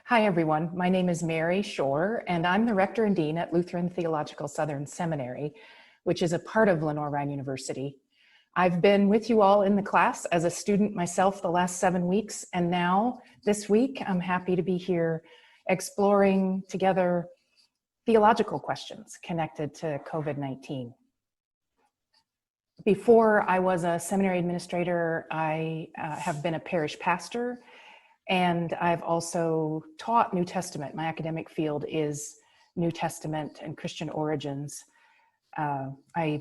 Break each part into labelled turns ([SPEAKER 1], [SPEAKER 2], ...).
[SPEAKER 1] Hi, everyone. My name is Mary Shore, and I'm the rector and dean at Lutheran Theological Southern Seminary, which is a part of Lenore-Rhine University. I've been with you all in the class as a student myself the last 7 weeks, and now this week I'm happy to be here exploring together theological questions connected to COVID-19. Before I was a seminary administrator, I have been a parish pastor, and I've also taught New Testament. My academic field is New Testament and Christian origins. I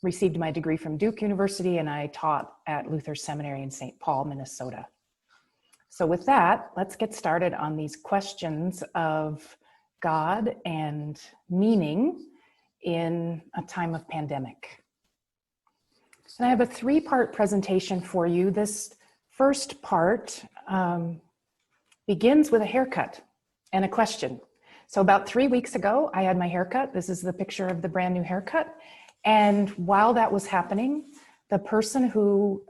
[SPEAKER 1] received my degree from Duke University, and I taught at Lutheran Seminary in St. Paul, Minnesota. So with that, let's get started on these questions of God and meaning in a time of pandemic. And I have a three-part presentation for you. This first part begins with a haircut and a question. So about 3 weeks ago, I had my haircut. This is the picture of the brand new haircut. And while that was happening, the person who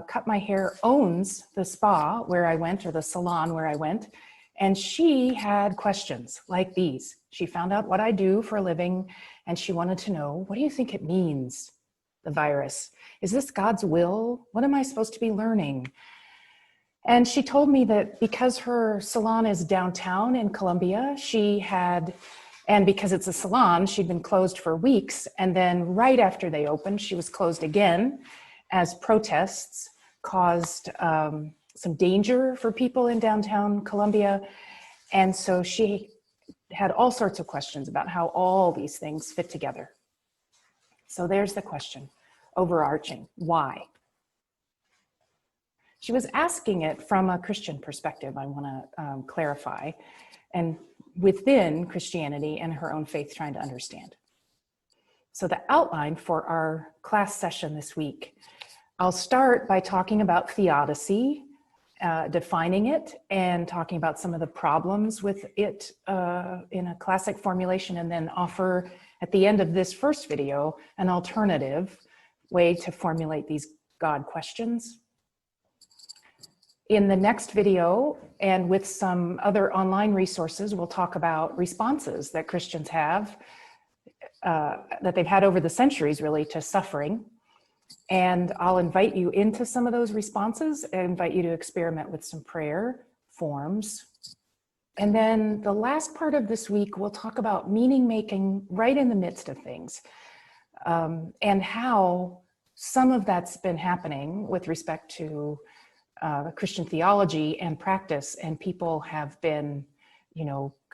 [SPEAKER 1] cut my hair owns the spa where I went, or the salon where I went. And she had questions like these. She found out what I do for a living, and she wanted to know, what do you think it means, the virus? Is this God's will? What am I supposed to be learning? And she told me that because her salon is downtown in Columbia, and because it's a salon, she'd been closed for weeks. And then right after they opened, she was closed again as protests caused some danger for people in downtown Columbia. And so she had all sorts of questions about how all these things fit together. So there's the question, overarching, why? She was asking it from a Christian perspective, I want to clarify, and within Christianity and her own faith, trying to understand. So the outline for our class session this week, I'll start by talking about theodicy, defining it, and talking about some of the problems with it in a classic formulation, and then offer at the end of this first video an alternative way to formulate these God questions. In the next video, and with some other online resources, we'll talk about responses that Christians have, that they've had over the centuries, really, to suffering. And I'll invite you into some of those responses and invite you to experiment with some prayer forms. And then the last part of this week, we'll talk about meaning making right in the midst of things, and how some of that's been happening with respect to Christian theology and practice, and people have been,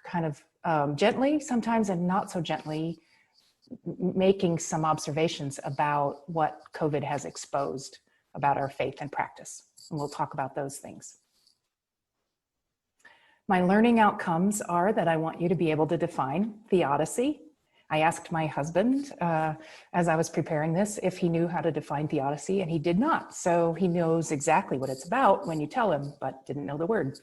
[SPEAKER 1] kind of gently sometimes and not so gently making some observations about what COVID has exposed about our faith and practice. And we'll talk about those things. My learning outcomes are that I want you to be able to define theodicy. I asked my husband, as I was preparing this, if he knew how to define theodicy, and he did not. So he knows exactly what it's about when you tell him, but didn't know the word.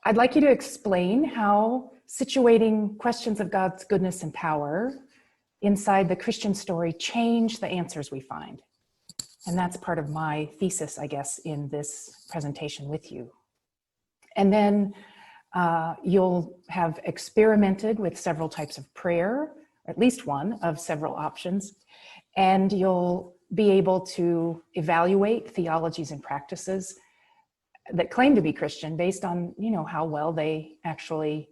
[SPEAKER 1] I'd like you to explain how situating questions of God's goodness and power inside the Christian story change the answers we find. And that's part of my thesis, I guess, in this presentation with you. And then you'll have experimented with several types of prayer, or at least one of several options, and you'll be able to evaluate theologies and practices that claim to be Christian based on, how well they actually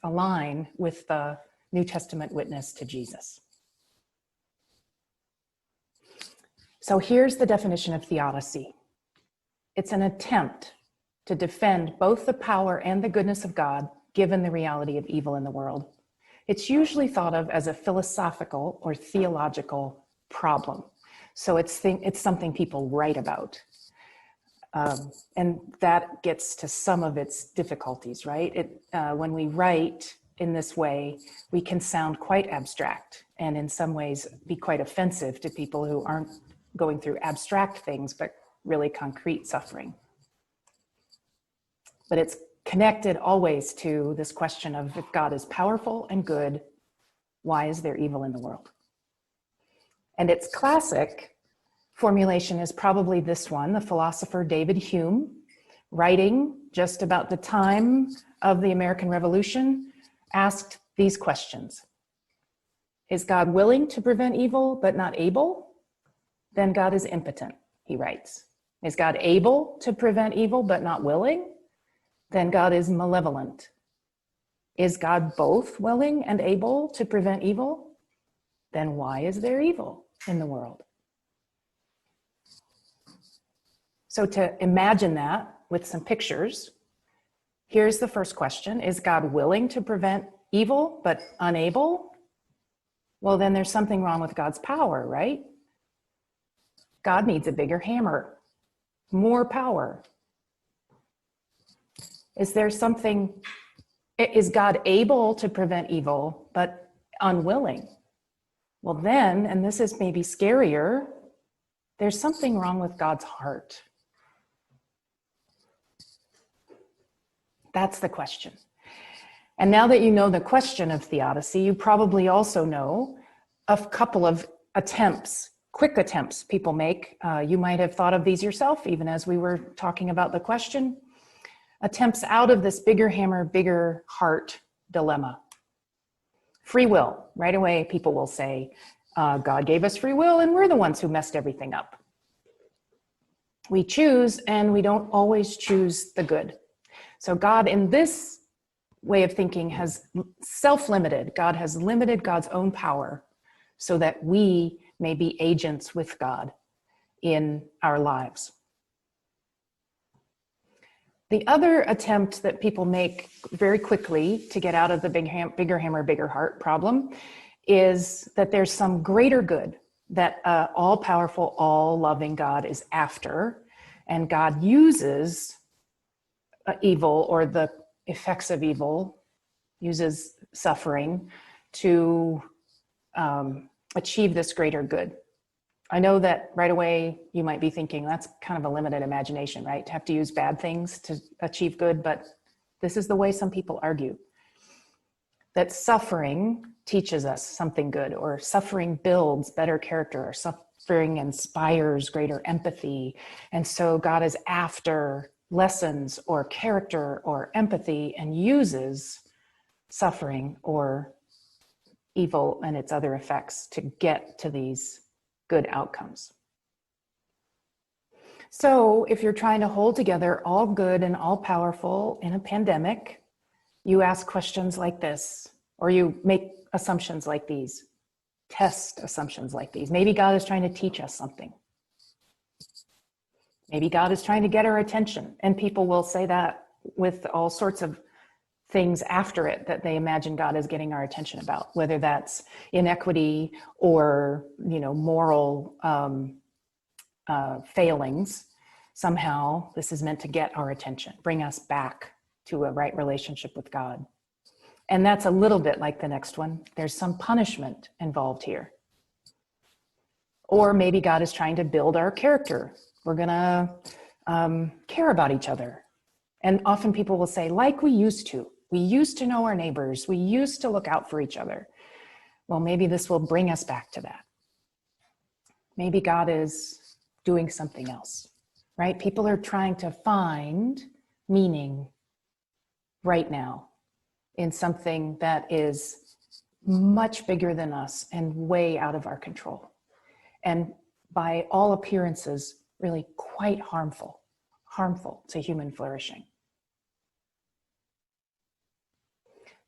[SPEAKER 1] align with the New Testament witness to Jesus. So here's the definition of theodicy. It's an attempt to defend both the power and the goodness of God, given the reality of evil in the world. It's usually thought of as a philosophical or theological problem. So it's something people write about. And that gets to some of its difficulties, right? When we write in this way, we can sound quite abstract, and in some ways be quite offensive to people who aren't going through abstract things, but really concrete suffering. But it's connected always to this question of, if God is powerful and good, why is there evil in the world? And its classic formulation is probably this one, the philosopher David Hume, writing just about the time of the American Revolution, asked these questions. Is God willing to prevent evil but not able? Then God is impotent, he writes. Is God able to prevent evil but not willing? Then God is malevolent. Is God both willing and able to prevent evil? Then why is there evil in the world? So to imagine that with some pictures, here's the first question. Is God willing to prevent evil but unable? Well, then there's something wrong with God's power, right? God needs a bigger hammer, more power. Is God able to prevent evil but unwilling? Well then, and this is maybe scarier, there's something wrong with God's heart. That's the question. And now that you know the question of theodicy, you probably also know a couple of attempts, quick attempts people make. You might have thought of these yourself, even as we were talking about the question. Attempts out of this bigger hammer, bigger heart dilemma. Free will. Right away, people will say, God gave us free will and we're the ones who messed everything up. We choose and we don't always choose the good. So God, in this way of thinking, has self-limited. God has limited God's own power so that we may be agents with God in our lives. The other attempt that people make very quickly to get out of the bigger hammer, bigger heart problem is that there's some greater good that all-powerful, all-loving God is after, and God uses evil or the effects of evil, uses suffering to achieve this greater good. I know that right away you might be thinking that's kind of a limited imagination, right? To have to use bad things to achieve good, but this is the way some people argue. That suffering teaches us something good, or suffering builds better character, or suffering inspires greater empathy. And so God is after lessons or character or empathy and uses suffering or evil and its other effects to get to these good outcomes. So if you're trying to hold together all good and all powerful in a pandemic, you ask questions like this, or you make assumptions like these, test assumptions like these. Maybe God is trying to teach us something. Maybe God is trying to get our attention, and people will say that with all sorts of things after it that they imagine God is getting our attention about, whether that's inequity or, moral failings. Somehow this is meant to get our attention, bring us back to a right relationship with God. And that's a little bit like the next one. There's some punishment involved here. Or maybe God is trying to build our character. We're gonna care about each other. And often people will say, like we used to. We used to know our neighbors. We used to look out for each other. Well, maybe this will bring us back to that. Maybe God is doing something else, right? People are trying to find meaning right now in something that is much bigger than us and way out of our control. And by all appearances, really quite harmful to human flourishing.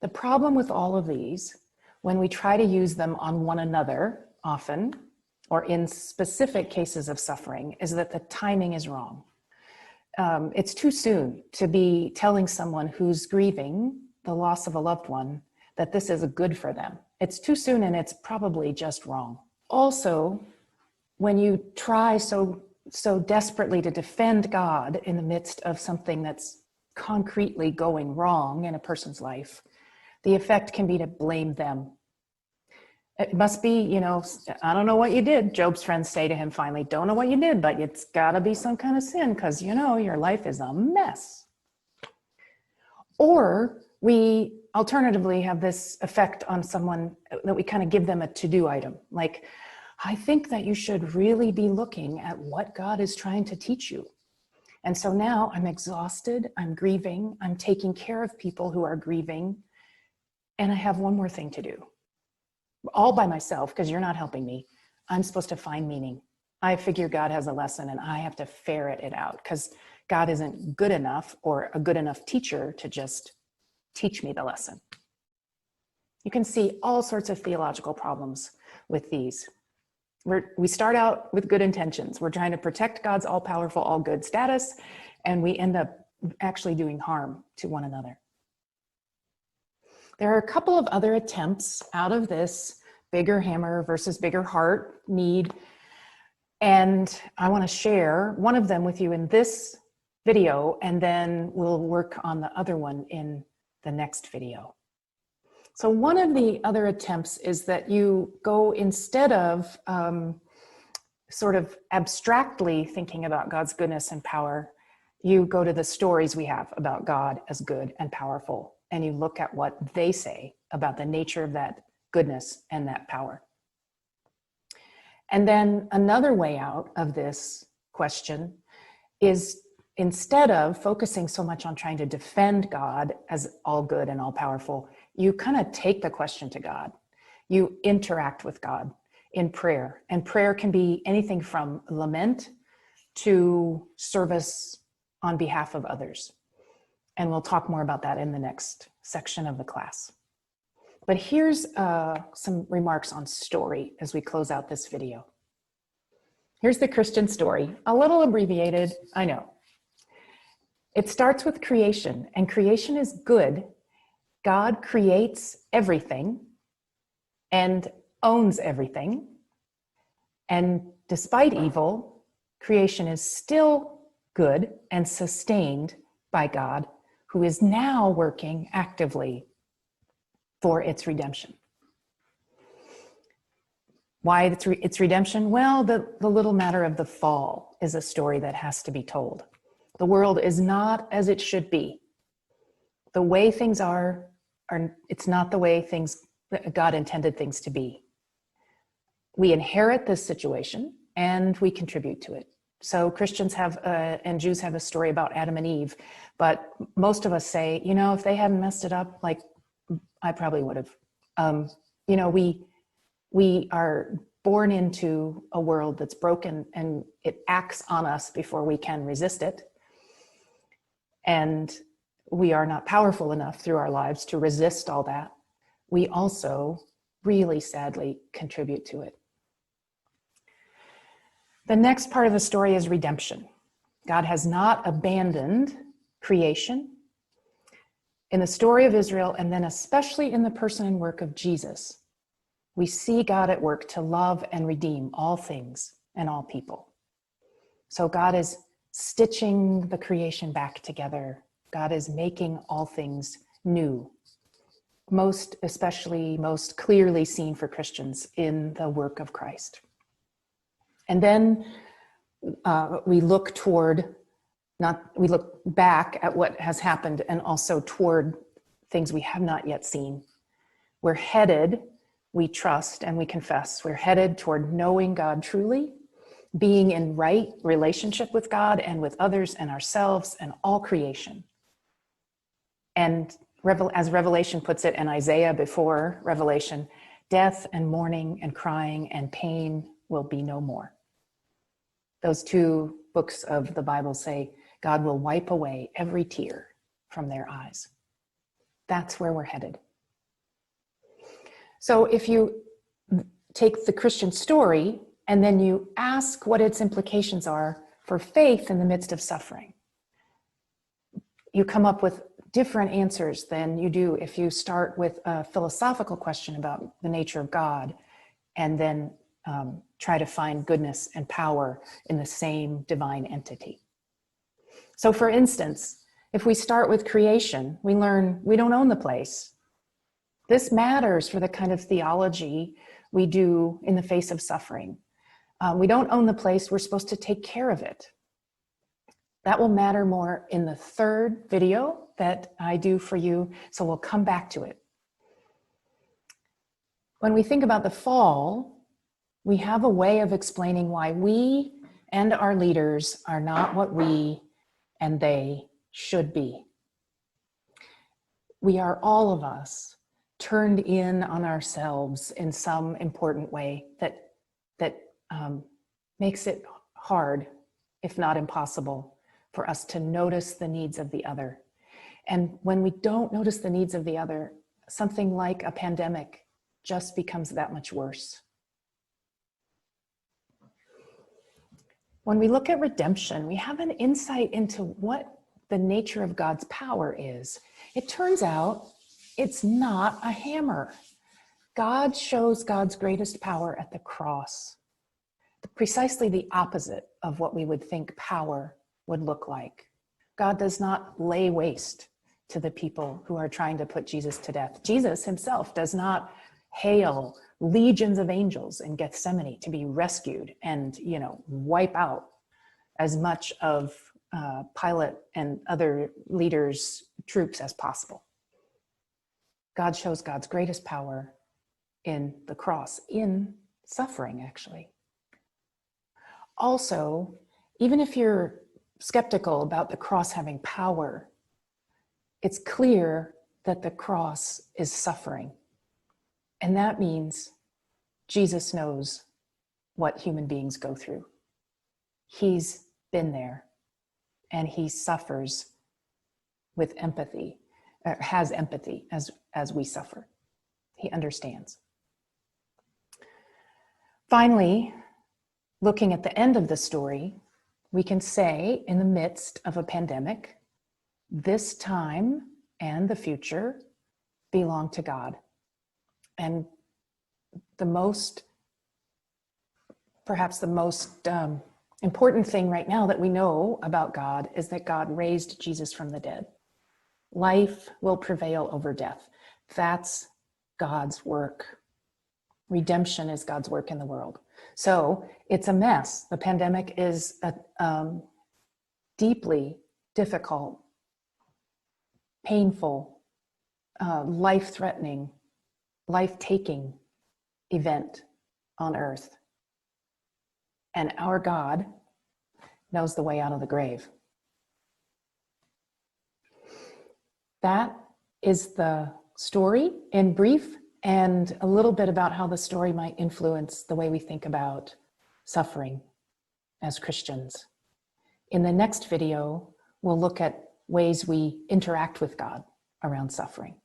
[SPEAKER 1] The problem with all of these, when we try to use them on one another often, or in specific cases of suffering, is that the timing is wrong. It's too soon to be telling someone who's grieving the loss of a loved one that this is good for them. It's too soon, and it's probably just wrong. Also, when you try so desperately to defend God in the midst of something that's concretely going wrong in a person's life, the effect can be to blame them. It must be, I don't know what you did. Job's friends say to him finally, don't know what you did, but it's gotta be some kind of sin because, your life is a mess. Or we alternatively have this effect on someone that we kind of give them a to-do item. Like, I think that you should really be looking at what God is trying to teach you. And so now I'm exhausted, I'm grieving, I'm taking care of people who are grieving, and I have one more thing to do. All by myself, because you're not helping me. I'm supposed to find meaning. I figure God has a lesson and I have to ferret it out because God isn't good enough or a good enough teacher to just teach me the lesson. You can see all sorts of theological problems with these. We start out with good intentions. We're trying to protect God's all-powerful, all-good status, and we end up actually doing harm to one another. There are a couple of other attempts out of this bigger hammer versus bigger heart need, and I want to share one of them with you in this video, and then we'll work on the other one in the next video. So one of the other attempts is that you go, instead of sort of abstractly thinking about God's goodness and power, you go to the stories we have about God as good and powerful, and you look at what they say about the nature of that goodness and that power. And then another way out of this question is, instead of focusing so much on trying to defend God as all good and all powerful, you kind of take the question to God. You interact with God in prayer. And prayer can be anything from lament to service on behalf of others. And we'll talk more about that in the next section of the class. But here's some remarks on story as we close out this video. Here's the Christian story, a little abbreviated, I know. It starts with creation, and creation is good. God creates everything and owns everything. And despite evil, creation is still good and sustained by God, who is now working actively for its redemption. Why its redemption? Well, the little matter of the fall is a story that has to be told. The world is not as it should be. The way things are it's not the way God intended things to be. We inherit this situation and we contribute to it. So Christians have, and Jews have a story about Adam and Eve, but most of us say, you know, if they hadn't messed it up, like I probably would have. You know, we are born into a world that's broken and it acts on us before we can resist it. And we are not powerful enough through our lives to resist all that. We also really sadly contribute to it. The next part of the story is redemption. God has not abandoned creation. In the story of Israel, and then especially in the person and work of Jesus, we see God at work to love and redeem all things and all people. So God is stitching the creation back together. God is making all things new. Most clearly seen for Christians in the work of Christ. And then we look back at what has happened and also toward things we have not yet seen. We're headed, we trust and we confess, we're headed toward knowing God truly, being in right relationship with God and with others and ourselves and all creation. And as Revelation puts it, and Isaiah before Revelation, death and mourning and crying and pain will be no more. Those two books of the Bible say God will wipe away every tear from their eyes. That's where we're headed. So if you take the Christian story and then you ask what its implications are for faith in the midst of suffering, you come up with different answers than you do if you start with a philosophical question about the nature of God and then try to find goodness and power in the same divine entity. So for instance, if we start with creation, we learn we don't own the place. This matters for the kind of theology we do in the face of suffering. We don't own the place, we're supposed to take care of it. That will matter more in the third video that I do for you, so we'll come back to it. When we think about the fall, we have a way of explaining why we and our leaders are not what we and they should be. We are, all of us, turned in on ourselves in some important way that makes it hard, if not impossible, for us to notice the needs of the other. And when we don't notice the needs of the other, something like a pandemic just becomes that much worse. When we look at redemption, we have an insight into what the nature of God's power is. It turns out it's not a hammer. God shows God's greatest power at the cross, precisely the opposite of what we would think power would look like. God does not lay waste to the people who are trying to put Jesus to death. Jesus himself does not hail legions of angels in Gethsemane to be rescued and, wipe out as much of Pilate and other leaders' troops as possible. God shows God's greatest power in the cross, in suffering, actually. Also, even if you're skeptical about the cross having power, it's clear that the cross is suffering. And that means Jesus knows what human beings go through. He's been there, and he suffers with empathy, or has empathy as we suffer. He understands. Finally, looking at the end of the story, we can say, in the midst of a pandemic, this time and the future belong to God. And perhaps the most important thing right now that we know about God is that God raised Jesus from the dead. Life will prevail over death. That's God's work. Redemption is God's work in the world. So it's a mess. The pandemic is a deeply difficult, painful, life-threatening, life-taking event on earth. And our God knows the way out of the grave. That is the story in brief, and a little bit about how the story might influence the way we think about suffering as Christians. In the next video, we'll look at ways we interact with God around suffering.